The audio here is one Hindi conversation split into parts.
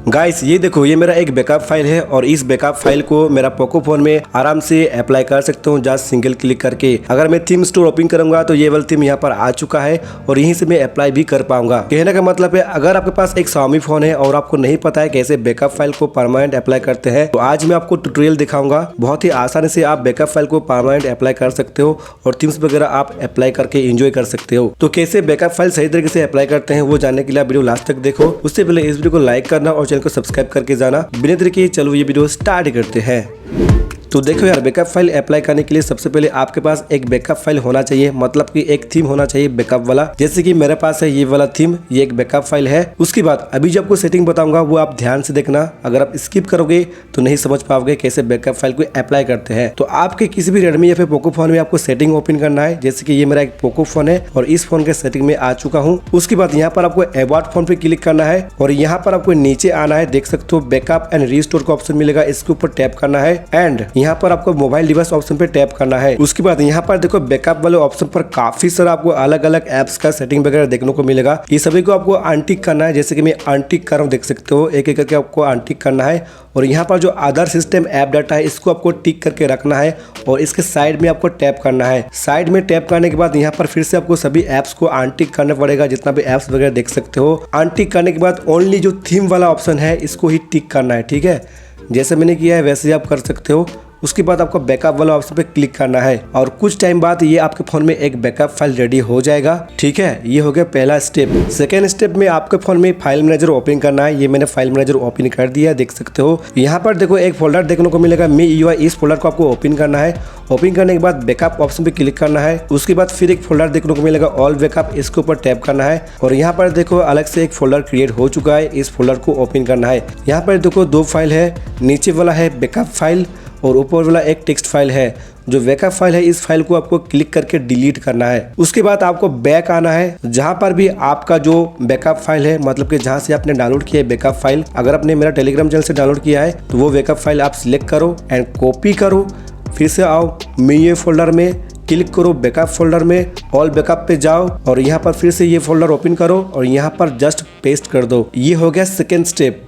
गाइस ये देखो, ये मेरा एक बैकअप फाइल है और इस बैकअप फाइल को मेरा पोको फोन में आराम से अप्लाई कर सकता हूँ जस्ट सिंगल क्लिक करके। अगर मैं थीम स्टोर ओपन करूंगा तो ये वाला थीम यहाँ पर आ चुका है और यहीं से मैं अप्लाई भी कर पाऊंगा। कहने का मतलब है, अगर आपके पास एक Xiaomi फोन है और आपको नहीं पता है कैसे बैकअप फाइल को परमानेंट अप्लाई करते हैं, तो आज मैं आपको ट्यूटोरियल दिखाऊंगा। बहुत ही आसानी से आप बैकअप फाइल को परमानेंट अप्लाई कर सकते हो और थीम्स वगैरह आप अप्लाई करके एंजॉय कर सकते हो। तो कैसे बैकअप फाइल सही तरीके से अप्लाई करते हैं वो जानने के लिए वीडियो लास्ट तक देखो। उससे पहले इस वीडियो को लाइक करना और चैनल को सब्सक्राइब करके जाना। बिना देर के चलो ये वीडियो स्टार्ट करते हैं। तो देखो यार, बैकअप फाइल अप्लाई करने के लिए सबसे पहले आपके पास एक बैकअप फाइल होना चाहिए, मतलब कि एक थीम होना चाहिए बैकअप वाला। जैसे कि मेरे पास है ये वाला थीम, ये एक बैकअप फाइल है। उसके बाद अभी जो आपको सेटिंग बताऊंगा वो आप ध्यान से देखना। अगर आप स्किप करोगे तो नहीं समझ पाओगे कैसे बैकअप फाइल को अप्लाई करते हैं। तो आपके किसी भी रेडमी या फिर पोको फोन में आपको सेटिंग ओपन करना है। जैसे कि ये मेरा एक पोको फोन है और इस फोन के सेटिंग में आ चुका हूँ। उसके बाद यहाँ पर आपको अबाउट फोन पे क्लिक करना है और यहाँ पर आपको नीचे आना है। देख सकते हो बैकअप एंड रीस्टोर का ऑप्शन मिलेगा, इसके ऊपर टैप करना है एंड यहाँ पर आपको मोबाइल डिवाइस ऑप्शन पे टैप करना है। उसके बाद यहाँ पर देखो बैकअप वाले ऑप्शन पर काफी सारा आपको अलग अलग एप्स का सेटिंग वगैरह देखने को मिलेगा। ये सभी को आपको अनटिक करना है। जैसे कि मैं अनटिक कर रहा हूँ, देख सकते हो एक एक करके आपको अनटिक करना है। और यहाँ पर जो अदर सिस्टम ऐप डाटा है इसको आपको टिक करके रखना है और इसके साइड में आपको टैप करना है। साइड में टैप करने के बाद यहाँ पर फिर से आपको सभी एप्स को अनटिक करना पड़ेगा, जितना भी एप्स वगैरह देख सकते हो। अनटिक करने के बाद ओनली जो थीम वाला ऑप्शन है इसको ही टिक करना है, ठीक है। जैसे मैंने किया है वैसे ही आप कर सकते हो। उसके बाद आपको बैकअप वाला ऑप्शन पे क्लिक करना है और कुछ टाइम बाद ये आपके फोन में एक बैकअप फाइल रेडी हो जाएगा, ठीक है। ये हो गया पहला स्टेप। सेकेंड स्टेप में आपके फोन में फाइल मैनेजर ओपन करना है। ये मैंने फाइल मैनेजर ओपन कर दिया, देख सकते हो। यहाँ पर देखो एक फोल्डर देखने को मिलेगा MIUI, इस फोल्डर को आपको ओपन करना है। ओपन करने के बाद बैकअप ऑप्शन पे क्लिक करना है। उसके बाद फिर एक फोल्डर देखने को मिलेगा ऑल बैकअप, इसके ऊपर टैप करना है और यहाँ पर देखो अलग से एक फोल्डर क्रिएट हो चुका है, इस फोल्डर को ओपन करना है। यहाँ पर देखो दो फाइल है, नीचे वाला है बैकअप फाइल और ऊपर वाला एक टेक्स्ट फाइल है। जो बैकअप फाइल है इस फाइल को आपको क्लिक करके डिलीट करना है। उसके बाद आपको बैक आना है, जहां पर भी आपका जो बैकअप फाइल है, मतलब कि जहां से आपने डाउनलोड किया है बैकअप फाइल। अगर आपने मेरा टेलीग्राम चैनल से डाउनलोड किया है तो वो बैकअप फाइल आप सिलेक्ट करो एंड कॉपी करो। फिर से आओ MIUI फोल्डर में, क्लिक करो बैकअप फोल्डर में, ऑल बैकअप पे जाओ और यहाँ पर फिर से ये फोल्डर ओपन करो और यहाँ पर जस्ट पेस्ट कर दो। ये हो गया सेकेंड स्टेप।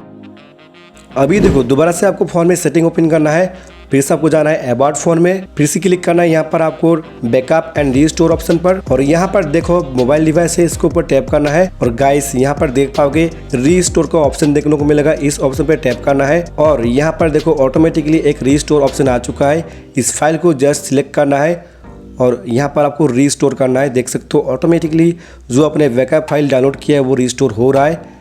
अभी देखो दोबारा से आपको फोन में सेटिंग ओपन करना है। फिर से आपको जाना है अबाउट फोन में, फिर से क्लिक करना है यहाँ पर आपको बैकअप एंड रीस्टोर ऑप्शन पर और यहाँ पर देखो मोबाइल डिवाइस है, इसके ऊपर टैप करना है और गाइस यहाँ पर देख पाओगे रीस्टोर का ऑप्शन देखने को मिलेगा, इस ऑप्शन पर टैप करना है और यहाँ पर देखो ऑटोमेटिकली एक रीस्टोर ऑप्शन आ चुका है। इस फाइल को जस्ट सिलेक्ट करना है और यहाँ पर आपको रीस्टोर करना है। देख सकते हो ऑटोमेटिकली जो अपने बैकअप फाइल डाउनलोड किया है वो रीस्टोर हो रहा है।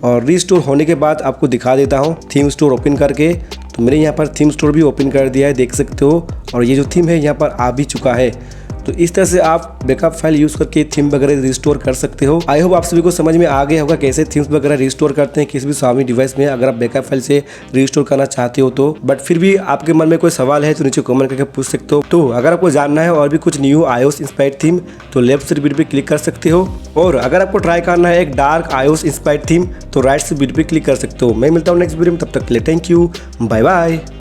और रीस्टोर होने के बाद आपको दिखा देता हूँ थीम स्टोर ओपन करके। तो मैंने यहाँ पर थीम स्टोर भी ओपन कर दिया है, देख सकते हो। और ये जो थीम है यहाँ पर आ भी चुका है। तो इस तरह से आप बैकअप फाइल यूज करके थीम वगैरह रिस्टोर कर सकते हो। आई होप आप सभी को समझ में आ गया होगा कैसे थीम्स वगैरह रिस्टोर करते हैं किसी भी Xiaomi डिवाइस में, अगर आप बैकअप फाइल से रिस्टोर करना चाहते हो तो। बट फिर भी आपके मन में कोई सवाल है तो नीचे कमेंट करके पूछ सकते हो। तो अगर आपको जानना है और भी कुछ न्यू iOS इंस्पायर्ड थीम तो लेफ्ट से वीडियो पे क्लिक कर सकते हो और अगर आपको ट्राई करना है एक डार्क iOS इंस्पायर्ड थीम तो राइट से वीडियो पे क्लिक कर सकते हो। मैं मिलता हूँ नेक्स्ट वीडियो में, तब तक के लिए थैंक यू, बाय बाय।